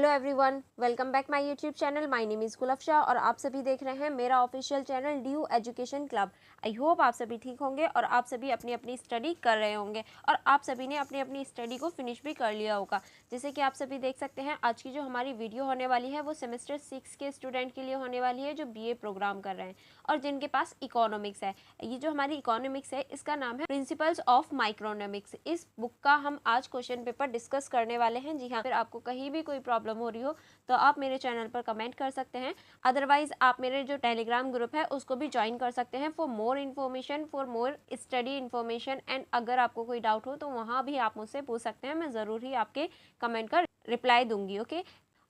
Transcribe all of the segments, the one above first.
Hello everyone, welcome back my YouTube channel. My name is Gulfasha और आप सभी देख रहे हैं मेरा official channel due education club. I hope आप सभी ठीक होंगे और आप सभी अपनी अपनी स्टडी कर रहे होंगे और आप सभी ने अपनी अपनी स्टडी को फिनिश भी कर लिया होगा। जैसे कि आप सभी देख सकते हैं, आज की जो हमारी वीडियो होने वाली है वो सेमेस्टर 6 के स्टूडेंट के लिए होने वाली है जो BA प्रोग्राम कर रहे हैं और जिनके पास इकोनॉमिक्स है। ये जो हमारी इकोनॉमिक्स है इसका नाम है प्रिंसिपल्स ऑफ माइक्रोनॉमिक्स। इस बुक का हम आज क्वेश्चन पेपर डिस्कस करने वाले हैं। जी हाँ, फिर आपको कहीं भी कोई प्रॉब्लम हो रही हो तो आप मेरे चैनल पर कमेंट कर सकते हैं। अदरवाइज आप मेरे जो टेलीग्राम ग्रुप है उसको भी ज्वाइन कर सकते हैं for more information, for more study information. And अगर आपको कोई डाउट हो तो वहाँ भी आप मुझसे पूछ सकते हैं, मैं ज़रूर ही आपके कमेंट का रिप्लाई दूंगी। ओके,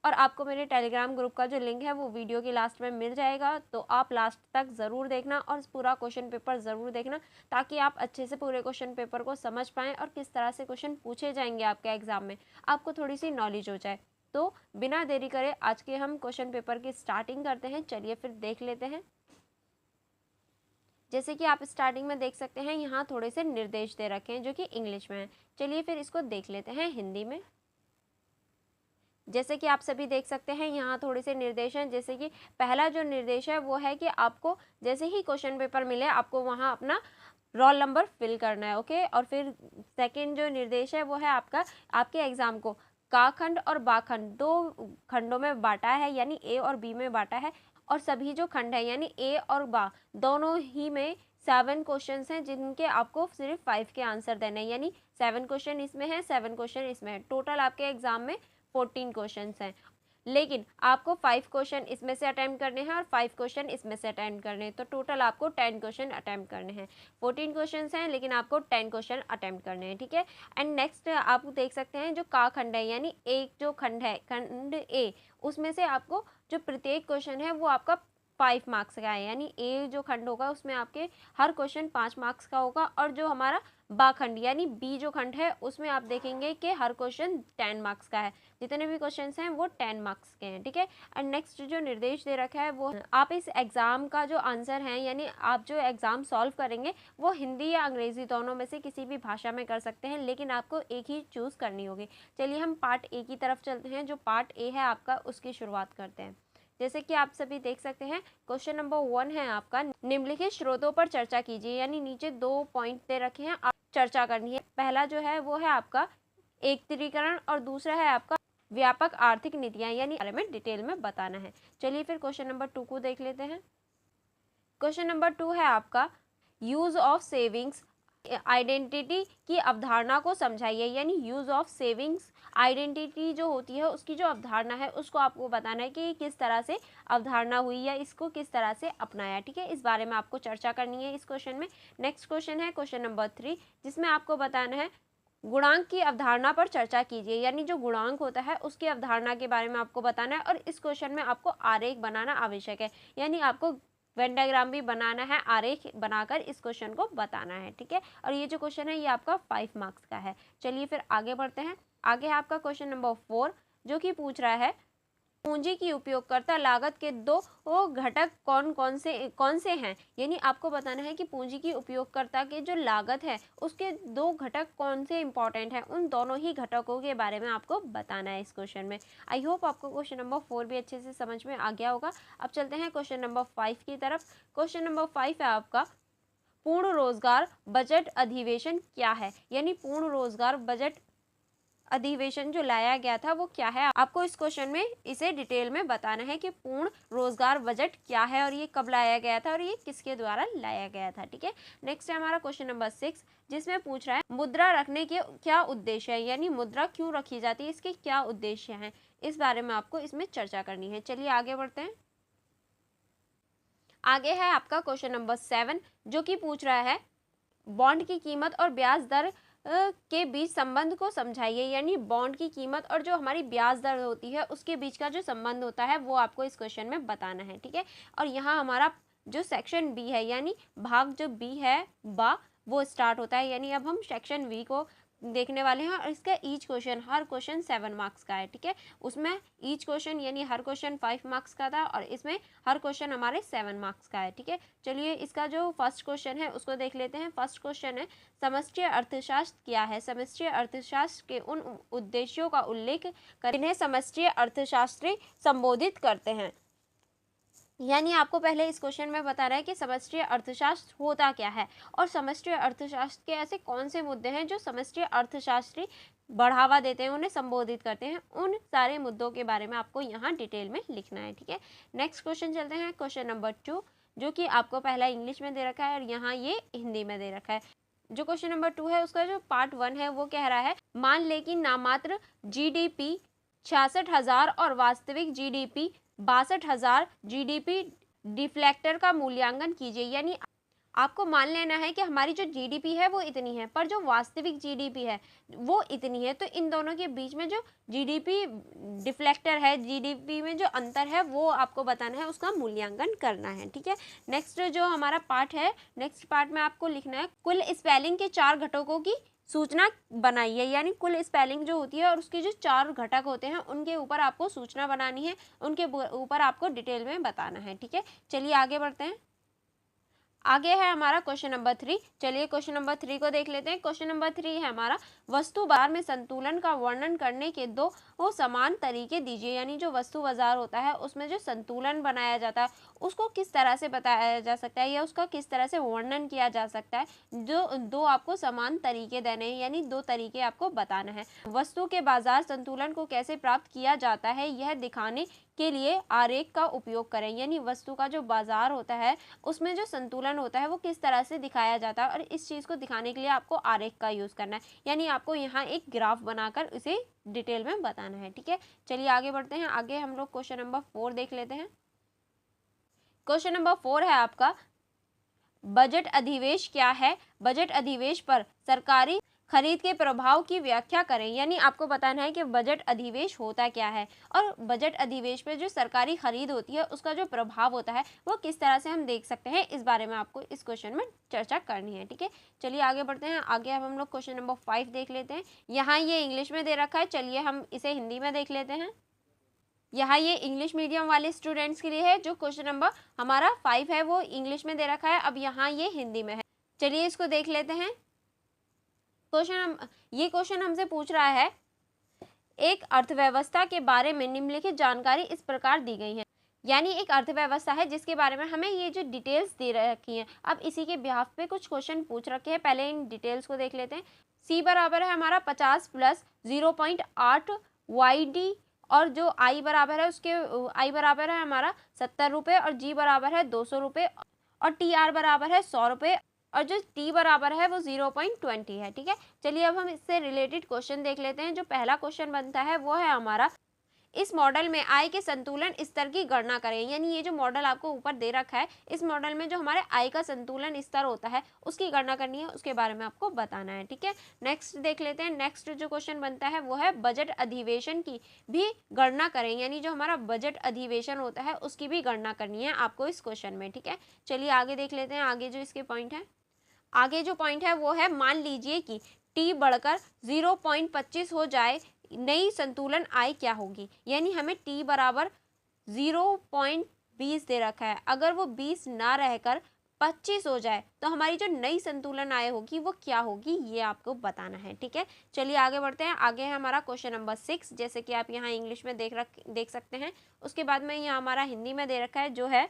और आपको मेरे टेलीग्राम ग्रुप का जो लिंक है वो वीडियो के लास्ट में मिल जाएगा, तो आप लास्ट तक ज़रूर देखना और पूरा क्वेश्चन पेपर ज़रूर देखना ताकि आप अच्छे से पूरे क्वेश्चन पेपर को समझ पाएँ और किस तरह से क्वेश्चन पूछे जाएंगे आपके एग्जाम में, आपको थोड़ी सी नॉलेज हो जाए। तो बिना देरी करे आज के हम क्वेश्चन पेपर की स्टार्टिंग करते हैं। चलिए फिर देख लेते हैं। जैसे कि आप स्टार्टिंग में देख सकते हैं, यहाँ थोड़े से निर्देश दे रखे हैं जो कि इंग्लिश में हैं। चलिए फिर इसको देख लेते हैं हिंदी में। जैसे कि आप सभी देख सकते हैं, यहाँ थोड़े से निर्देश हैं। जैसे कि पहला जो निर्देश है वो है कि आपको जैसे ही क्वेश्चन पेपर मिले आपको वहाँ अपना रोल नंबर फिल करना है। ओके, और फिर सेकंड जो निर्देश है वो है आपके एग्जाम को का खंड और बा खंड दो खंडों में बांटा है, यानी A और B में बांटा है। और सभी जो खंड है यानी A और बा दोनों ही में 7 क्वेश्चन हैं जिनके आपको सिर्फ 5 के आंसर देने हैं, यानी 7 क्वेश्चन इसमें है, 7 क्वेश्चन इसमें है। टोटल आपके एग्जाम में 14 क्वेश्चन हैं, लेकिन आपको 5 क्वेश्चन इसमें से अटेम्प्ट करने हैं और 5 क्वेश्चन इसमें से अटेम्प्ट करने हैं, तो टोटल आपको 10 क्वेश्चन अटेम्प्ट करने हैं। 14 क्वेश्चन हैं लेकिन आपको 10 क्वेश्चन अटेम्प्ट करने हैं। ठीक है, एंड नेक्स्ट आप देख सकते हैं जो का खंड है यानी एक जो खंड है खंड ए, उसमें से आपको जो प्रत्येक क्वेश्चन है वो आपका 5 मार्क्स का है, यानी ए जो खंड होगा उसमें आपके हर क्वेश्चन 5 मार्क्स का होगा। और जो हमारा बा खंड यानी बी जो खंड है उसमें आप देखेंगे कि हर क्वेश्चन 10 मार्क्स का है। जितने भी क्वेश्चन हैं वो 10 मार्क्स के हैं। ठीक है, एंड नेक्स्ट जो निर्देश दे रखा है वो आप इस एग्जाम का जो आंसर है यानी आप जो एग्जाम सॉल्व करेंगे वो हिंदी या अंग्रेजी दोनों में से किसी भी भाषा में कर सकते हैं, लेकिन आपको एक ही चूज करनी होगी। चलिए हम पार्ट ए की तरफ चलते हैं। जो पार्ट ए है आपका उसकी शुरुआत करते हैं। जैसे कि आप सभी देख सकते हैं, क्वेश्चन नंबर 1 है आपका, निम्नलिखित स्रोतों पर चर्चा कीजिए, यानी नीचे 2 पॉइंट दे रखे हैं, आप चर्चा करनी है। पहला जो है वो है आपका एकत्रीकरण और दूसरा है आपका व्यापक आर्थिक नीतियां, यानी बारे में डिटेल में बताना है। चलिए फिर क्वेश्चन नंबर 2 को देख लेते हैं। क्वेश्चन नंबर 2 है आपका यूज ऑफ सेविंग्स आइडेंटिटी की अवधारणा को समझाइए, यानी यूज ऑफ सेविंग्स आइडेंटिटी जो होती है उसकी जो अवधारणा है उसको आपको बताना है कि किस तरह से अवधारणा हुई या इसको किस तरह से अपनाया। ठीक है, इस बारे में आपको चर्चा करनी है इस क्वेश्चन में। नेक्स्ट क्वेश्चन है क्वेश्चन नंबर 3, जिसमें आपको बताना है गुणांक की अवधारणा पर चर्चा कीजिए, यानी जो गुणांक होता है उसकी अवधारणा के बारे में आपको बताना है। और इस क्वेश्चन में आपको आरेख बनाना आवश्यक है, यानी आपको वेन डायग्राम भी बनाना है, आरेख बनाकर इस क्वेश्चन को बताना है। ठीक है, और ये जो क्वेश्चन है ये आपका 5 मार्क्स का है। चलिए फिर आगे बढ़ते हैं। आगे है आपका क्वेश्चन नंबर 4, जो कि पूछ रहा है पूंजी की उपयोगकर्ता लागत के दो घटक कौन से हैं, यानी आपको बताना है कि पूंजी की उपयोगकर्ता के जो लागत है उसके 2 घटक कौन से इंपॉर्टेंट हैं, उन दोनों ही घटकों के बारे में आपको बताना है इस क्वेश्चन में। आई होप आपको क्वेश्चन नंबर 4 भी अच्छे से समझ में आ गया होगा। अब चलते हैं क्वेश्चन नंबर 5 की तरफ। क्वेश्चन नंबर 5 है आपका पूर्ण रोजगार बजट अधिवेशन क्या है, यानी पूर्ण रोजगार बजट अधिवेशन जो लाया गया था वो क्या है। आपको इस क्वेश्चन में इसे डिटेल में बताना है कि पूर्ण रोजगार बजट क्या है और ये कब लाया गया था और ये किसके द्वारा लाया गया था। ठीक है, नेक्स्ट है हमारा क्वेश्चन नंबर 6, जिसमें पूछ रहा है मुद्रा रखने के क्या उद्देश्य है, यानी मुद्रा क्यों रखी जाती है, इसके क्या उद्देश्य हैं, इस बारे में आपको इसमें चर्चा करनी है। चलिए आगे बढ़ते हैं। आगे है आपका क्वेश्चन नंबर 7, जो कि पूछ रहा है बॉन्ड की कीमत और ब्याज दर के बीच संबंध को समझाइए, यानी बॉन्ड की कीमत और जो हमारी ब्याज दर होती है उसके बीच का जो संबंध होता है वो आपको इस क्वेश्चन में बताना है। ठीक है, और यहाँ हमारा जो सेक्शन बी है यानी भाग जो बी है बा वो स्टार्ट होता है, यानी अब हम सेक्शन बी को देखने वाले हैं और इसका ईच क्वेश्चन, हर क्वेश्चन 7 मार्क्स का है, ठीक है। उसमें ईच क्वेश्चन यानी हर क्वेश्चन 5 मार्क्स का था और इसमें हर क्वेश्चन हमारे 7 मार्क्स का है, ठीक है। चलिए इसका जो फर्स्ट क्वेश्चन है उसको देख लेते हैं। फर्स्ट क्वेश्चन है, समष्टि अर्थशास्त्र क्या है? समष्टि अर्थशास्त्र के उन उद्देश्यों का उल्लेख करें जिन्हें समष्टि अर्थशास्त्री संबोधित करते हैं। यानी आपको पहले इस क्वेश्चन में बता रहा है कि समष्टि अर्थशास्त्र होता क्या है और समष्टि अर्थशास्त्र के ऐसे कौन से मुद्दे हैं जो समष्टि अर्थशास्त्री बढ़ावा देते हैं, उन्हें संबोधित करते हैं। उन सारे मुद्दों के बारे में आपको यहाँ डिटेल में लिखना है, ठीक है। नेक्स्ट क्वेश्चन चलते हैं, क्वेश्चन नंबर 2, जो कि आपको पहला इंग्लिश में दे रखा है और यहाँ ये हिंदी में दे रखा है। जो क्वेश्चन नंबर 2 है उसका जो पार्ट 1 है वो कह रहा है, मान ले कि नामात्र GDP 66,000 और वास्तविक GDP 62,000 GDP डिफ्लेक्टर का मूल्यांकन कीजिए। यानी आपको मान लेना है कि हमारी जो GDP है वो इतनी है, पर जो वास्तविक GDP है वो इतनी है। तो इन दोनों के बीच में जो GDP डिफ्लेक्टर है, GDP में जो अंतर है वो आपको बताना है, उसका मूल्यांकन करना है, ठीक है। नेक्स्ट जो हमारा पार्ट है, नेक्स्ट पार्ट में आपको लिखना है, कुल स्पेलिंग के 4 घटकों की सूचना बनाइए। यानी कुल स्पेलिंग जो होती है और उसके जो 4 घटक होते हैं उनके ऊपर आपको सूचना बनानी है, उनके ऊपर आपको डिटेल में बताना है, ठीक है। चलिए आगे बढ़ते हैं। आगे है हमारा क्वेश्चन नंबर 3। चलिए क्वेश्चन नंबर 3 को देख लेते हैं। क्वेश्चन नंबर 3 है हमारा, वस्तु बाजार में संतुलन का वर्णन करने के 2 समान तरीके दीजिए। यानी जो वस्तु बाजार होता है उसमें जो संतुलन बनाया जाता है उसको किस तरह से बताया जा सकता है या उसका किस तरह से वर्णन किया जा सकता है। जो 2 आपको समान तरीके देने हैं, यानी 2 तरीके आपको बताना है। वस्तु के बाजार संतुलन को कैसे प्राप्त किया जाता है यह दिखाने के लिए आरेख का उपयोग करें। यानी वस्तु का जो बाजार होता है उसमें जो संतुलन होता है वो किस तरह से दिखाया जाता है और इस चीज़ को दिखाने के लिए आपको आरेख का यूज़ करना है। यानी आपको यहाँ एक ग्राफ बनाकर उसे डिटेल में बताना है, ठीक है। चलिए आगे बढ़ते हैं। आगे हम लोग क्वेश्चन नंबर 4 देख लेते हैं। क्वेश्चन नंबर 4 है आपका, बजट अधिवेश क्या है? बजट अधिवेश पर सरकारी खरीद के प्रभाव की व्याख्या करें। यानी आपको बताना है कि बजट अधिवेश होता क्या है और बजट अधिवेश पे जो सरकारी खरीद होती है उसका जो प्रभाव होता है वो किस तरह से हम देख सकते हैं, इस बारे में आपको इस क्वेश्चन में चर्चा करनी है, ठीक है। चलिए आगे बढ़ते हैं। आगे अब हम लोग क्वेश्चन नंबर 5 देख लेते हैं। यहाँ ये इंग्लिश में दे रखा है, चलिए हम इसे हिंदी में देख लेते हैं। यहाँ ये इंग्लिश मीडियम वाले स्टूडेंट्स के लिए है। जो क्वेश्चन नंबर हमारा 5 है वो इंग्लिश में दे रखा है, अब यहाँ ये हिंदी में है। चलिए इसको देख लेते हैं। ये क्वेश्चन हमसे पूछ रहा है, एक अर्थव्यवस्था के बारे में निम्नलिखित जानकारी इस प्रकार दी गई है। यानी एक अर्थव्यवस्था है जिसके बारे में हमें ये जो डिटेल्स दे रखी हैं। अब इसी के बिहाफ पे कुछ क्वेश्चन पूछ रखे हैं, पहले इन डिटेल्स को देख लेते हैं। C बराबर है हमारा 50 प्लस 0.8 YD और जो I बराबर है उसके I बराबर है हमारा 70 रुपये और G बराबर है 200 रुपये और TR बराबर है 100 रुपये और जो T बराबर है वो 0.20 है, ठीक है। चलिए अब हम इससे रिलेटेड क्वेश्चन देख लेते हैं। जो पहला क्वेश्चन बनता है वो है हमारा, इस मॉडल में आय के संतुलन स्तर की गणना करें। यानी ये जो मॉडल आपको ऊपर दे रखा है, इस मॉडल में जो हमारे आय का संतुलन स्तर होता है उसकी गणना करनी है, उसके बारे में आपको बताना है, ठीक है। नेक्स्ट देख लेते हैं। नेक्स्ट जो क्वेश्चन बनता है वो है, बजट अधिवेशन की भी गणना करें। यानी जो हमारा बजट अधिवेशन होता है उसकी भी गणना करनी है आपको इस क्वेश्चन में, ठीक है। चलिए आगे देख लेते हैं। आगे जो इसके पॉइंट है, आगे जो पॉइंट है वो है, मान लीजिए कि T बढ़कर 0.25 हो जाए, नई संतुलन आय क्या होगी। यानी हमें T बराबर 0.20 दे रखा है, अगर वो 20 ना रहकर 25 हो जाए तो हमारी जो नई संतुलन आय होगी वो क्या होगी, ये आपको बताना है, ठीक है। चलिए आगे बढ़ते हैं। आगे है हमारा क्वेश्चन नंबर 6, जैसे कि आप यहाँ इंग्लिश में देख सकते हैं। उसके बाद में यहाँ हमारा हिंदी में दे रखा है, जो है,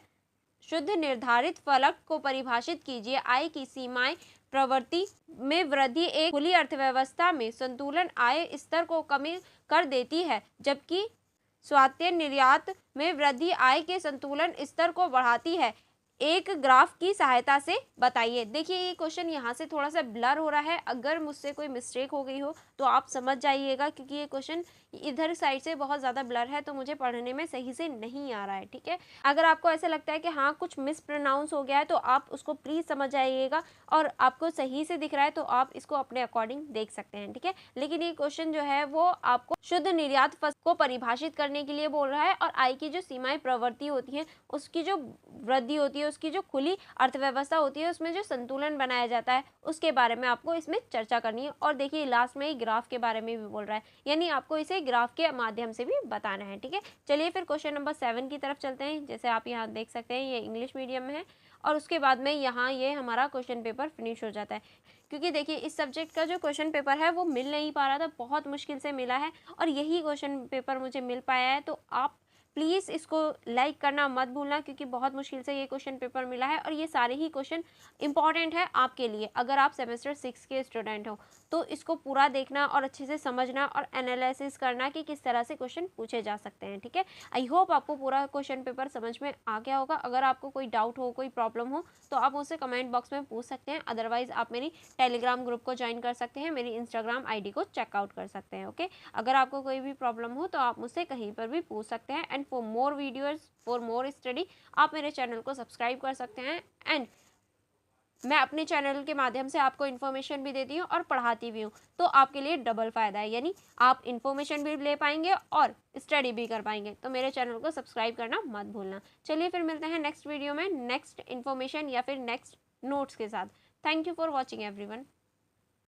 शुद्ध निर्धारित फलक को परिभाषित कीजिए। आय की सीमाएं प्रवृत्ति में वृद्धि एक खुली अर्थव्यवस्था में संतुलन आय स्तर को कमी कर देती है, जबकि स्वायत्त निर्यात में वृद्धि आय के संतुलन स्तर को बढ़ाती है। एक ग्राफ की सहायता से बताइए। देखिए ये क्वेश्चन यहाँ से थोड़ा सा ब्लर हो रहा है, अगर मुझसे कोई मिस्टेक हो गई हो तो आप समझ जाइएगा, क्योंकि ये क्वेश्चन इधर साइड से बहुत ज़्यादा ब्लर है तो मुझे पढ़ने में सही से नहीं आ रहा है, ठीक है। अगर आपको ऐसा लगता है कि हाँ कुछ मिस प्रोनाउंस हो गया है तो आप उसको प्लीज़ समझ जाइएगा, और आपको सही से दिख रहा है तो आप इसको अपने अकॉर्डिंग देख सकते हैं, ठीक है। लेकिन ये क्वेश्चन जो है वो आपको शुद्ध निर्यात को परिभाषित करने के लिए बोल रहा है, और आय की जो सीमाएं प्रवृत्ति होती हैं उसकी जो वृद्धि होती है है, उसकी जो खुली अर्थव्यवस्था होती है, उसमें जो संतुलन बनाया जाता है, उसके बारे में आपको इसमें चर्चा करनी है। और देखिए लास्ट में ही ग्राफ के बारे में भी बोल रहा है, यानी आपको इसे ग्राफ के माध्यम से भी बताना है। ठीक है, चलिए फिर क्वेश्चन नंबर 7 की तरफ चलते हैं। जैसे आप यहाँ देख सकते हैं, ये इंग्लिश मीडियम में है और उसके बाद में यहाँ ये हमारा क्वेश्चन पेपर फिनिश हो जाता है। क्योंकि देखिए इस सब्जेक्ट का जो क्वेश्चन पेपर है वो मिल नहीं पा रहा था, बहुत मुश्किल से मिला है और यही क्वेश्चन पेपर मुझे मिल पाया है। तो आप प्लीज़ इसको लाइक करना मत भूलना, क्योंकि बहुत मुश्किल से ये क्वेश्चन पेपर मिला है और ये सारे ही क्वेश्चन इंपॉर्टेंट है आपके लिए। अगर आप सेमेस्टर 6 के स्टूडेंट हो तो इसको पूरा देखना और अच्छे से समझना और एनालिसिस करना कि किस तरह से क्वेश्चन पूछे जा सकते हैं। ठीक है, आई होप आपको पूरा क्वेश्चन पेपर समझ में आ गया होगा। अगर आपको कोई डाउट हो, कोई प्रॉब्लम हो तो आप मुझसे कमेंट बॉक्स में पूछ सकते हैं। अदरवाइज आप मेरी टेलीग्राम ग्रुप को ज्वाइन कर सकते हैं, मेरी इंस्टाग्राम आईडी को चेकआउट कर सकते हैं। ओके, अगर आपको कोई भी प्रॉब्लम हो तो आप मुझसे कहीं पर भी पूछ सकते हैं। And for more videos, for more study, आप मेरे चैनल को सब्सक्राइब कर सकते हैं। एंड मैं अपने चैनल के माध्यम से आपको इन्फॉर्मेशन भी देती हूँ और पढ़ाती भी हूँ, तो आपके लिए डबल फ़ायदा है, यानी आप इन्फॉर्मेशन भी ले पाएंगे और स्टडी भी कर पाएंगे। तो मेरे चैनल को सब्सक्राइब करना मत भूलना। चलिए फिर मिलते हैं नेक्स्ट वीडियो में नेक्स्ट इन्फॉर्मेशन या फिर नेक्स्ट नोट्स के साथ। Thank you for watching everyone.